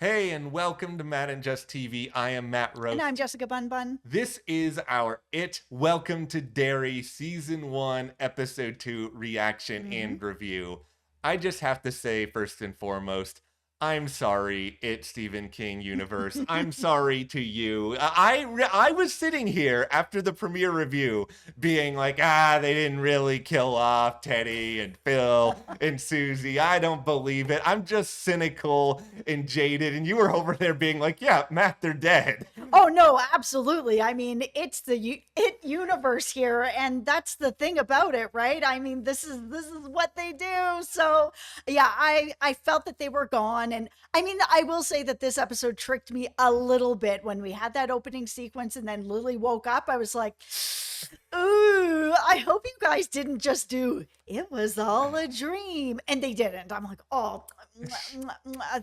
Hey, and welcome to Matt and Just TV. I am Matt Roast. And I'm Jessica Bun Bun. This is our Welcome to Derry Season 1, Episode 2 reaction and review. I just have to say, first and foremost, I'm sorry, Stephen King universe. I'm sorry to you. I was sitting here after the premiere review being like, they didn't really kill off Teddy and Phil and Susie. I don't believe it. I'm just cynical and jaded. And you were over there being like, yeah, Matt, they're dead. Oh no, absolutely. I mean, it's the it universe here, and that's the thing about it, right? I mean, this is what they do. So, yeah, I felt that they were gone, and I mean, I will say that this episode tricked me a little bit when we had that opening sequence, and then Lily woke up. I was like, ooh, I hope you guys didn't just do it was all a dream, and they didn't. I'm like, oh,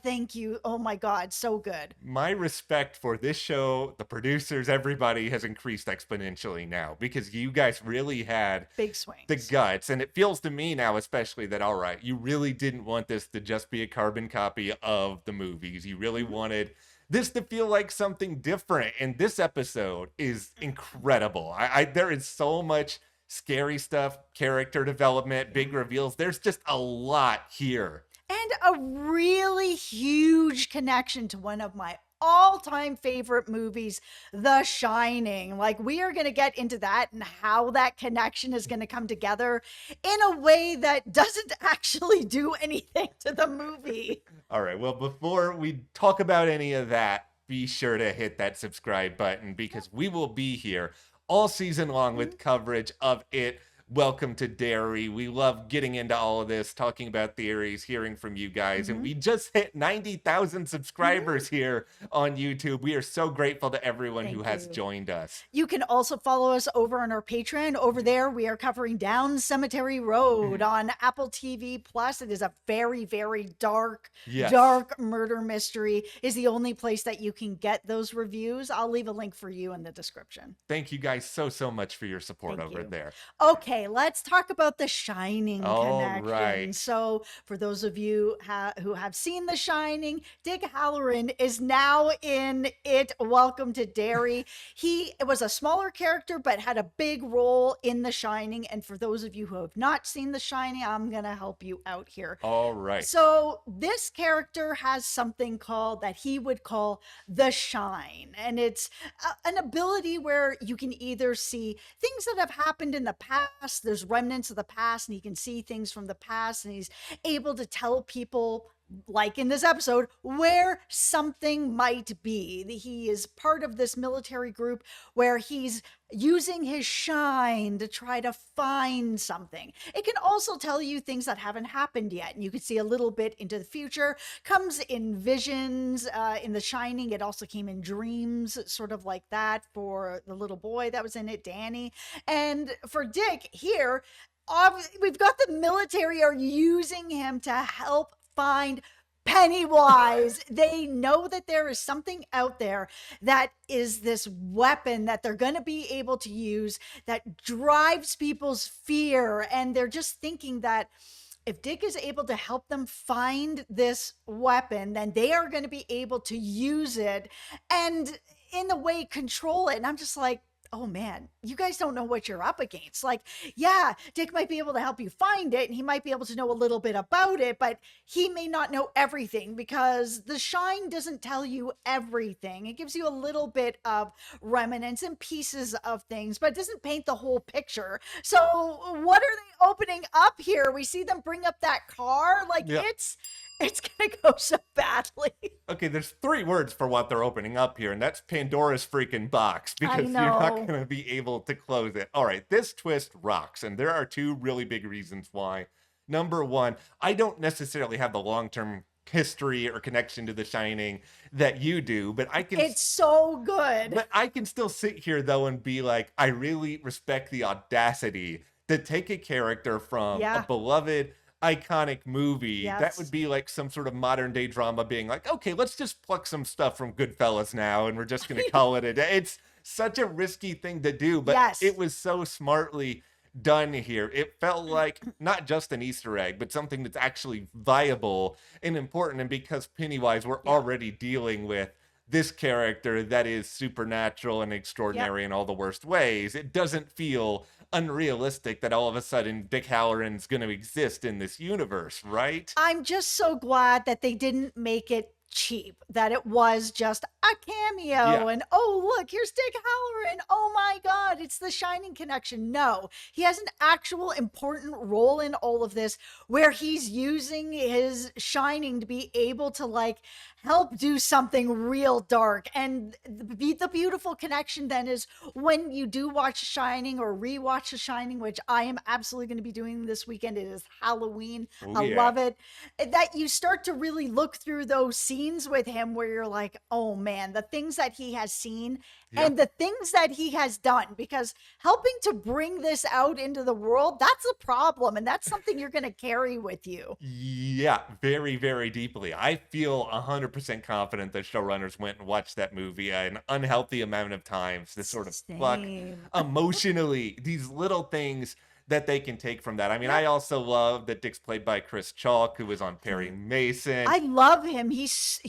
thank you. Oh my God, so good. My respect for this show, the producers, everybody has increased exponentially now because you guys really had Big the swings. guts. And it feels to me now, especially that, all right, you really didn't want this to just be a carbon copy of the movies. You really wanted this to feel like something different. And this episode is incredible. There is so much scary stuff, character development, big reveals. There's just a lot here. And a really huge connection to one of my all-time favorite movies, The Shining. Like, we are going to get into that and how that connection is going to come together in a way that doesn't actually do anything to the movie. All right. Well, before we talk about any of that, be sure to hit that subscribe button because we will be here all season long with coverage of it. Welcome to Derry. We love getting into all of this, talking about theories, hearing from you guys. And we just hit 90,000 subscribers here on YouTube. We are so grateful to everyone who has joined us. You can also follow us over on our Patreon. Over there, we are covering Down Cemetery Road on Apple TV Plus. It is a very, very dark, dark murder mystery. Is the only place that you can get those reviews. I'll leave a link for you in the description. Thank you guys so much for your support over there. Okay, let's talk about the Shining connection. Right. So, for those of you who have seen The Shining, Dick Hallorann is now in it. Welcome to Derry. He was a smaller character, but had a big role in The Shining. And for those of you who have not seen The Shining, I'm going to help you out here. All right. So, this character has something called that he would call the Shine. And it's an ability where you can either see things that have happened in the past. There's remnants of the past, and he can see things from the past, and he's able to tell people, like in this episode, where something might be. He is part of this military group where he's using his shine to try to find something. It can also tell you things that haven't happened yet, and you can see a little bit into the future. Comes in visions. In The Shining, it also came in dreams, sort of like that for the little boy that was in it, Danny. And for Dick here, we've got the military are using him to help find Pennywise. They know that there is something out there that is this weapon that they're going to be able to use that drives people's fear. And they're just thinking that if Dick is able to help them find this weapon, then they are going to be able to use it and in a way control it. And I'm just like, oh man, you guys don't know what you're up against. Like, yeah, Dick might be able to help you find it and he might be able to know a little bit about it, but he may not know everything because the shine doesn't tell you everything. It gives you a little bit of remnants and pieces of things, but it doesn't paint the whole picture. So what are they opening up here? We see them bring up that car. Like, it's gonna go so badly. Okay, there's 3 words for what they're opening up here, and that's Pandora's freaking box, because you're not going to be able to close it. All right, this twist rocks, and there are 2 really big reasons why. Number 1, I don't necessarily have the long-term history or connection to The Shining that you do, but I can... It's so good. But I can still sit here, though, and be like, I really respect the audacity to take a character from a beloved... iconic movie that would be like some sort of modern day drama being like, okay, let's just pluck some stuff from Goodfellas now and we're just gonna call it a day. It's such a risky thing to do, but it was so smartly done here. It felt like not just an Easter egg, but something that's actually viable and important. And because Pennywise, we're Yeah. already dealing with this character that is supernatural and Yep. extraordinary in all the worst ways, it doesn't feel unrealistic that all of a sudden Dick Halloran's going to exist in this universe, right? I'm just so glad that they didn't make it cheap, that it was just a Yeah. cameo and oh look, here's Dick Halloran. Oh my god, it's the Shining connection. No, he has an actual important role in all of this where he's using his Shining to be able to like help do something real dark. And the beautiful connection then is when you do watch Shining or rewatch The Shining, which I am absolutely going to be doing this weekend. It is Halloween. Oh, I yeah. love it. That you start to really look through those scenes with him where you're like, oh man, the things that he has seen Yeah. and the things that he has done, because helping to bring this out into the world, that's a problem. And that's something you're going to carry with you. Yeah, very, very deeply. I feel 100% confident that showrunners went and watched that movie an unhealthy amount of times to sort of pluck Same. emotionally these little things that they can take from that. I mean, Yep. I also love that Dick's played by Chris Chalk, who was on Perry Mason. I love him. He's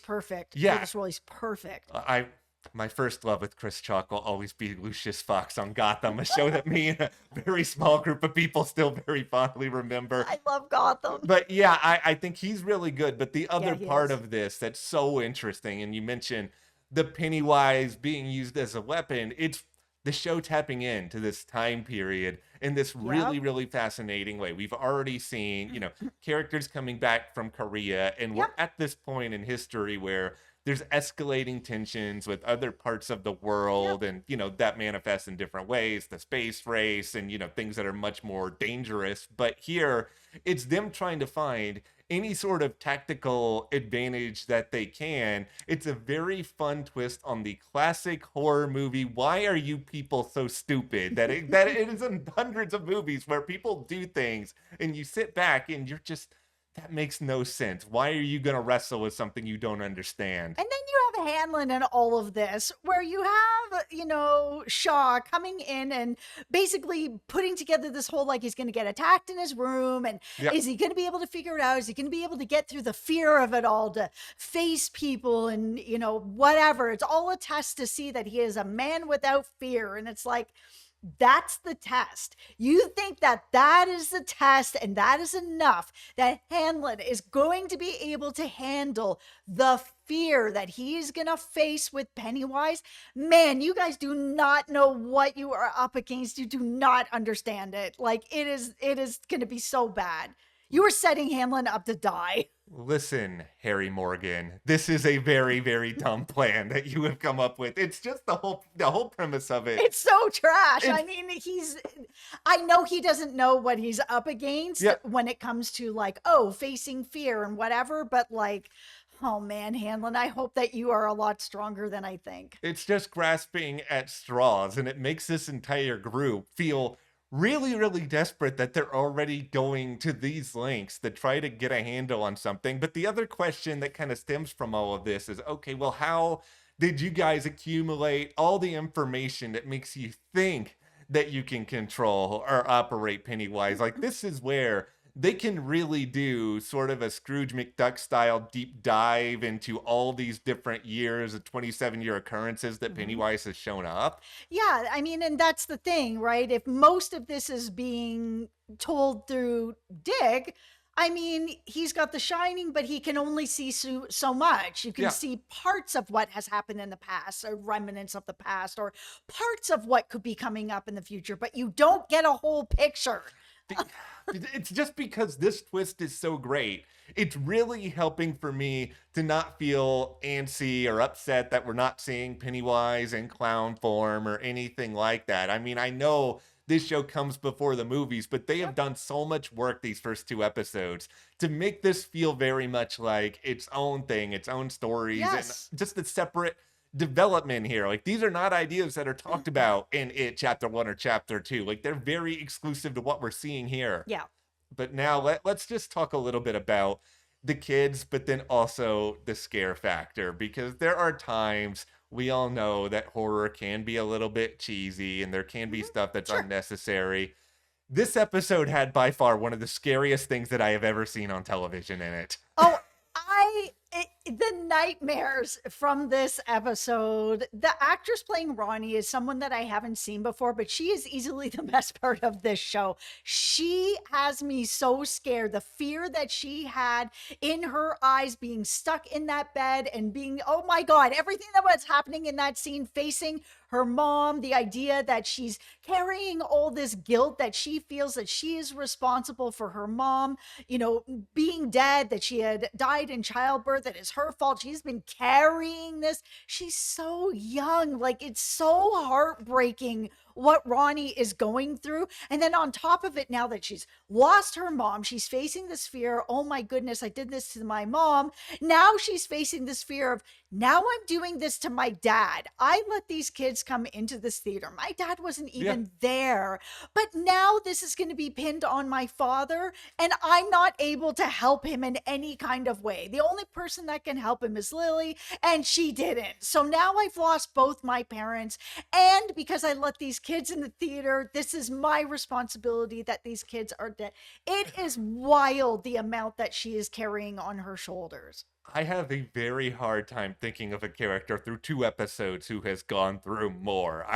perfect for Yeah, this role. He's perfect. I my first love with Chris Chalk will always be Lucius Fox on Gotham, a show that me and a very small group of people still very fondly remember. I love Gotham. But yeah, I think he's really good. But the Yeah, other he part is. of this that's so interesting, and you mentioned the Pennywise being used as a weapon, it's the show tapping into this time period in this really, Yep. really fascinating way. We've already seen, characters coming back from Korea, and we're Yep. at this point in history where there's escalating tensions with other parts of the world, Yep. and that manifests in different ways, the space race, and things that are much more dangerous. But here it's them trying to find any sort of tactical advantage that they can. It's a very fun twist on the classic horror movie. Why are you people so stupid? That it is in hundreds of movies where people do things and you sit back and you're just, that makes no sense. Why are you going to wrestle with something you don't understand? And then you have Hanlon in all of this, where you have, Shaw coming in and basically putting together this whole like he's going to get attacked in his room. And Yeah. is he going to be able to figure it out? Is he going to be able to get through the fear of it all to face people and, whatever? It's all a test to see that he is a man without fear. And it's like, that's the test. You think that that is the test and that is enough, that Hanlon is going to be able to handle the fear that he's going to face with Pennywise? Man, you guys do not know what you are up against. You do not understand it. Like it is going to be so bad. You are setting Hanlon up to die. Listen, Harry Morgan, this is a very, very dumb plan that you have come up with. It's just the whole premise of it. It's so trash. I It's, mean, I know he doesn't know what he's up against yeah, when it comes to like, oh, facing fear and whatever, but like, oh man, Hanlon, I hope that you are a lot stronger than I think. it's just grasping at straws, and it makes this entire group feel really, really desperate that they're already going to these lengths to try to get a handle on something. But the other question that kind of stems from all of this is, okay, well, how did you guys accumulate all the information that makes you think that you can control or operate Pennywise? Like, this is where they can really do sort of a Scrooge McDuck style deep dive into all these different years of 27-year occurrences that Mhm. Pennywise has shown up. Yeah, I mean, and that's the thing, right? If most of this is being told through Dick, I mean, he's got the shining, but he can only see so much. You can Yeah. see parts of what has happened in the past, or remnants of the past, or parts of what could be coming up in the future, but you don't get a whole picture. It's just because this twist is so great. It's really helping for me to not feel antsy or upset that we're not seeing Pennywise in clown form or anything like that. I mean, I know this show comes before the movies, but they have Yep. done so much work these first two episodes to make this feel very much like its own thing, its own stories, and Yes. just a separate development here. Like, these are not ideas that are talked about in it chapter 1 or chapter 2. Like, they're very exclusive to what we're seeing here. Yeah. But now let's just talk a little bit about the kids, but then also the scare factor, because there are times we all know that horror can be a little bit cheesy and there can be Mhm. stuff that's Sure. unnecessary. This episode had by far one of the scariest things that I have ever seen on television in it. Oh, the nightmares from this episode. The actress playing Ronnie is someone that I haven't seen before, but she is easily the best part of this show. She has me so scared. The fear that she had in her eyes being stuck in that bed and being, oh my God, everything that was happening in that scene, facing her mom, the idea that she's carrying all this guilt, that she feels that she is responsible for her mom, being dead, that she had died in childbirth, that is her fault. She's been carrying this. She's so young. Like, it's so heartbreaking what Ronnie is going through. And then on top of it, now that she's lost her mom, she's facing this fear. Oh my goodness, I did this to my mom. Now she's facing this fear of, now I'm doing this to my dad. I let these kids come into this theater. My dad wasn't Yeah. even there. But now this is going to be pinned on my father, and I'm not able to help him in any kind of way. The only person that can help him is Lily, and she didn't. So now I've lost both my parents, and because I let these kids in the theater, this is my responsibility that these kids are dead. It is wild the amount that she is carrying on her shoulders. I have a very hard time thinking of a character through two episodes who has gone through more.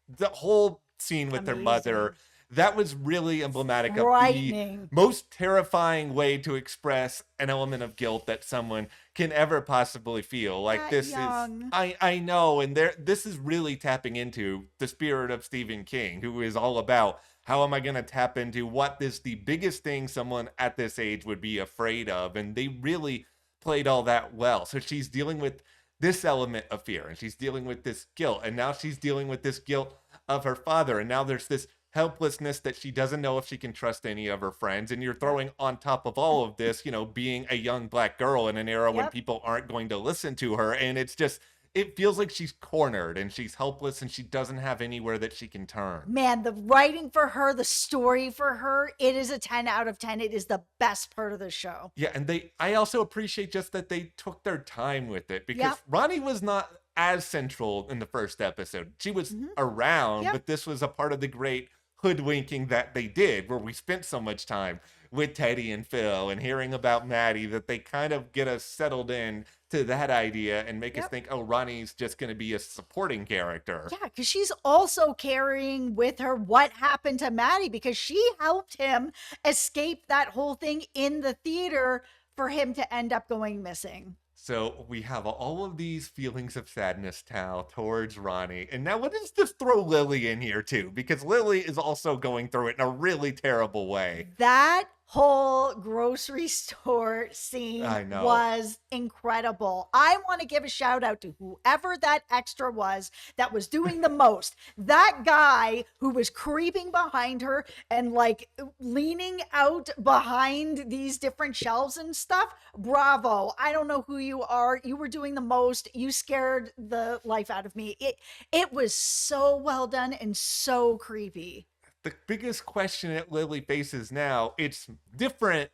The whole scene with their mother, Amazing. that was really emblematic of the Frightening. most terrifying way to express an element of guilt that someone can ever possibly feel. Like, That this is, young. I know, and this is really tapping into the spirit of Stephen King, who is all about, how am I going to tap into what is the biggest thing someone at this age would be afraid of? And they really played all that well. So she's dealing with this element of fear, and she's dealing with this guilt, and now she's dealing with this guilt of her father, and now there's this helplessness that she doesn't know if she can trust any of her friends. And you're throwing on top of all of this, being a young black girl in an era when Yep. people aren't going to listen to her, and it feels like she's cornered and she's helpless and she doesn't have anywhere that she can turn. Man, the writing for her, the story for her, it is a 10 out of 10. It is the best part of the show. Yeah, and I also appreciate just that they took their time with it, because Yep. Ronnie was not as central in the first episode. She was Mhm. around, Yep. but this was a part of the great hoodwinking that they did, where we spent so much time with Teddy and Phil and hearing about Maddie, that they kind of get us settled in to that idea and make us Yep. think, oh, Ronnie's just going to be a supporting character. Yeah, because she's also carrying with her what happened to Maddie, because she helped him escape that whole thing in the theater for him to end up going missing. So we have all of these feelings of sadness now towards Ronnie. And now let's just throw Lily in here too, because Lily is also going through it in a really terrible way. That whole grocery store scene I know. was incredible. I want to give a shout out to whoever that extra was that was doing the most. That guy who was creeping behind her and like leaning out behind these different shelves and stuff. Bravo. I don't know who you are. You were doing the most. You scared the life out of me. It was so well done and so creepy. The biggest question that Lily faces now, it's different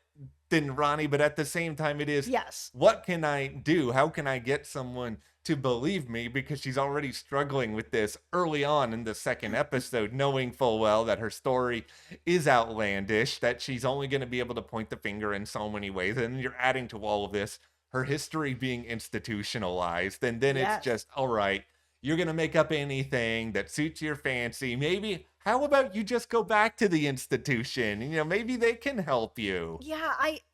than Ronnie, but at the same time, it is, Yes. what can I do? How can I get someone to believe me? Because she's already struggling with this early on in the second episode, knowing full well that her story is outlandish, that she's only going to be able to point the finger in so many ways. And then you're adding to all of this her history being institutionalized. And then it's Yes. just, all right, you're going to make up anything that suits your fancy. Maybe, how about you just go back to the institution? Maybe they can help you. Yeah,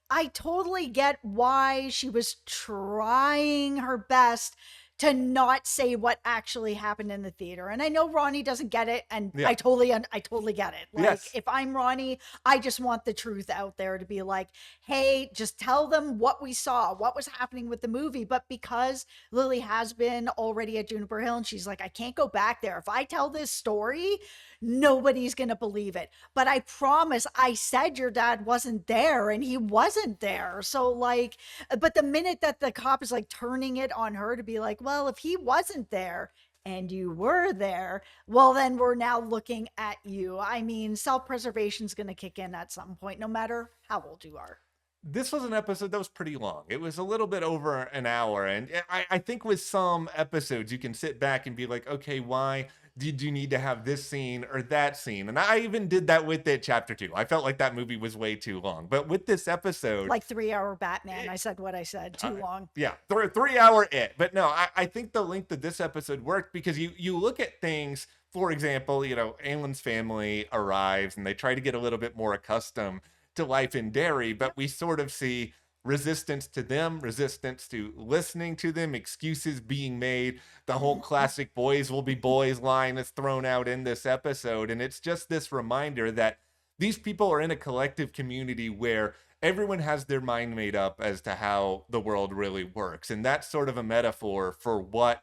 I totally get why she was trying her best to not say what actually happened in the theater. And I know Ronnie doesn't get it, and Yeah. I totally get it. Like, Yes. if I'm Ronnie, I just want the truth out there to be like, hey, just tell them what we saw, what was happening with the movie. But because Lily has been already at Juniper Hill and she's like, I can't go back there. If I tell this story, nobody's going to believe it. But I promise, I said your dad wasn't there, and he wasn't there. So, like, but the minute that the cop is like turning it on her to be like, well, if he wasn't there and you were there, well, then we're now looking at you. I mean, self preservation is going to kick in at some point, no matter how old you are. this was an episode that was pretty long. It was a little bit over an hour. And I think with some episodes, you can sit back and be like, okay, why did you need to have this scene or that scene? And I even did that with it, chapter 2. I felt like that movie was way too long. But with this episode, Like 3 hour Batman. I said what I said. Too long. yeah, 3 hour it. But no, I think the length of this episode worked because you look at things, for example, Aelin's family arrives and they try to get a little bit more accustomed to life in Derry, but we sort of see resistance to them, resistance to listening to them, excuses being made. The whole classic boys will be boys line is thrown out in this episode. And it's just this reminder that these people are in a collective community where everyone has their mind made up as to how the world really works. And that's sort of a metaphor for what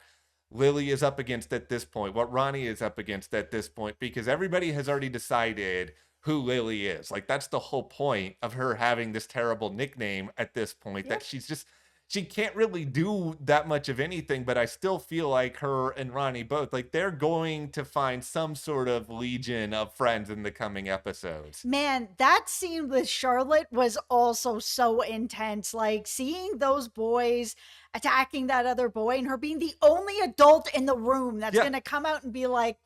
Lily is up against at this point, what Ronnie is up against at this point, because everybody has already decided who Lily is. Like, that's the whole point of her having this terrible nickname at this point, that she can't really do that much of anything. But I still feel like her and Ronnie both, like, they're going to find some sort of legion of friends in the coming episodes. Man, that scene with Charlotte was also so intense. Like, seeing those boys attacking that other boy and her being the only adult in the room that's Yeah. going to come out and be like,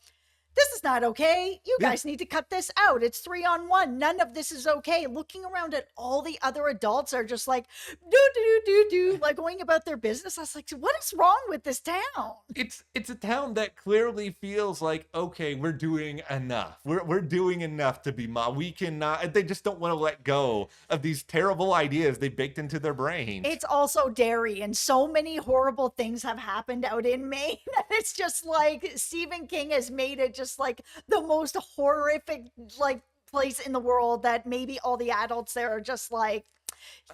this is not okay. You Yeah. guys need to cut this out. It's 3-on-1. None of this is okay. Looking around at all the other adults are just like, do, like going about their business. I was like, what is wrong with this town? It's a town that clearly feels like, okay, we're doing enough. We're doing enough to be mom. We cannot. They just don't want to let go of these terrible ideas they baked into their brains. It's also Derry, and so many horrible things have happened out in Maine. It's just like Stephen King has made it just like the most horrific like place in the world that maybe all the adults there are just like,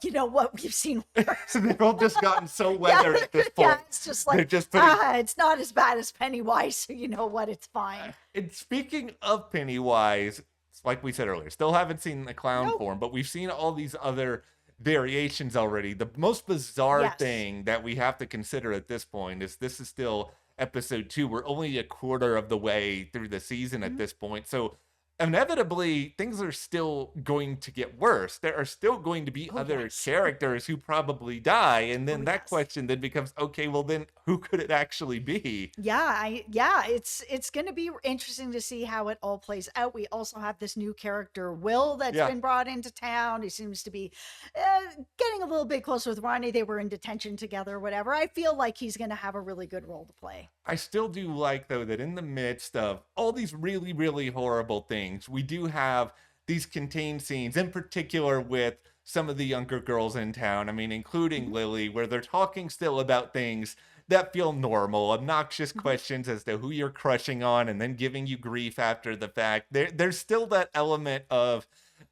you know what, we've seen worse. They've all just gotten so weathered at this point. Yeah, it's just They're like, just putting. it's not as bad as Pennywise, so you know what, it's fine. And speaking of Pennywise, like we said earlier, still haven't seen the clown Nope. form, but we've seen all these other variations already. The most bizarre Yes. thing that we have to consider at this point is this is still episode 2. We're only a quarter of the way through the season at this point. So inevitably, things are still going to get worse. There are still going to be other yes. characters who probably die. And then Oh, that yes. question then becomes, okay, well then who could it actually be? Yeah, it's going to be interesting to see how it all plays out. We also have this new character, Will, that's Yeah. been brought into town. He seems to be getting a little bit closer with Ronnie. They were in detention together, whatever. I feel like he's going to have a really good role to play. I still do like, though, that in the midst of all these really, really horrible things, we do have these contained scenes, in particular with some of the younger girls in town. I mean, including Lily, where they're talking still about things that feel normal, obnoxious questions as to who you're crushing on, and then giving you grief after the fact. There's still that element of,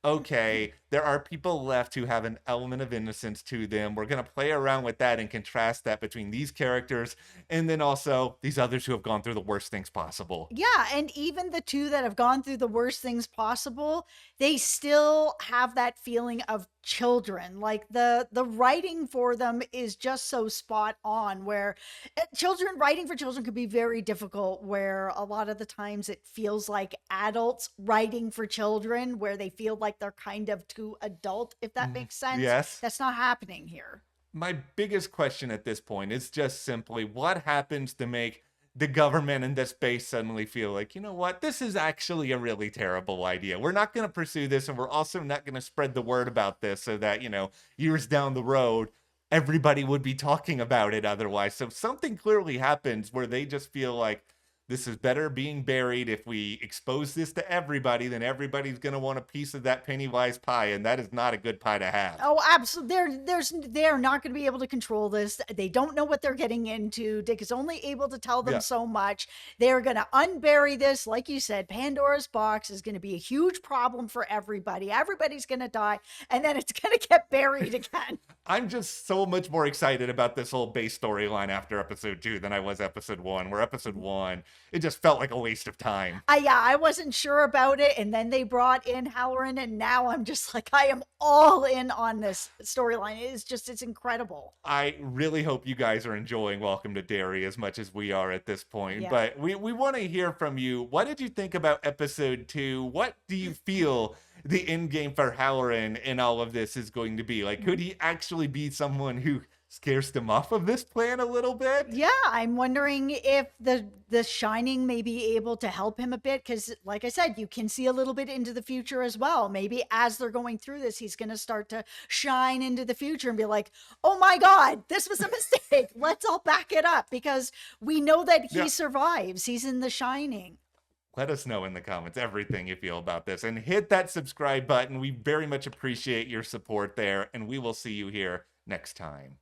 okay, there are people left who have an element of innocence to them. We're going to play around with that and contrast that between these characters and then also these others who have gone through the worst things possible. Yeah, and even the two that have gone through the worst things possible, they still have that feeling of children. Like the writing for them is just so spot on, where writing for children could be very difficult, where a lot of the times it feels like adults writing for children, where they feel like they're kind of too adult, if that makes sense. Yes. That's not happening here. My biggest question at this point is just simply what happens to make the government and this base suddenly feel like, you know what, this is actually a really terrible idea. We're not going to pursue this, and we're also not going to spread the word about this so that, years down the road, everybody would be talking about it otherwise. So something clearly happens where they just feel like, this is better being buried. If we expose this to everybody, then everybody's going to want a piece of that Pennywise pie, and that is not a good pie to have. Oh, absolutely. They're not going to be able to control this. They don't know what they're getting into. Dick is only able to tell them Yeah. so much. They're going to unbury this. Like you said, Pandora's box is going to be a huge problem for everybody. Everybody's going to die, and then it's going to get buried again. I'm just so much more excited about this whole base storyline after episode 2 than I was episode 1, where episode 1, it just felt like a waste of time. I wasn't sure about it, and then they brought in Halloran, and now I'm just like, I am all in on this storyline. It's incredible. I really hope you guys are enjoying Welcome to Derry as much as we are at this point. Yeah. But we want to hear from you. What did you think about episode 2? What do you feel the end game for Halloran in all of this is going to be. Like, could he actually be someone who scares them off of this plan a little bit? Yeah, I'm wondering if the Shining may be able to help him a bit because, like I said, you can see a little bit into the future as well. Maybe as they're going through this, he's going to start to shine into the future and be like, "Oh my God, this was a mistake. Let's all back it up," because we know that he Yeah. survives. He's in the Shining. Let us know in the comments everything you feel about this and hit that subscribe button. We very much appreciate your support there, and we will see you here next time.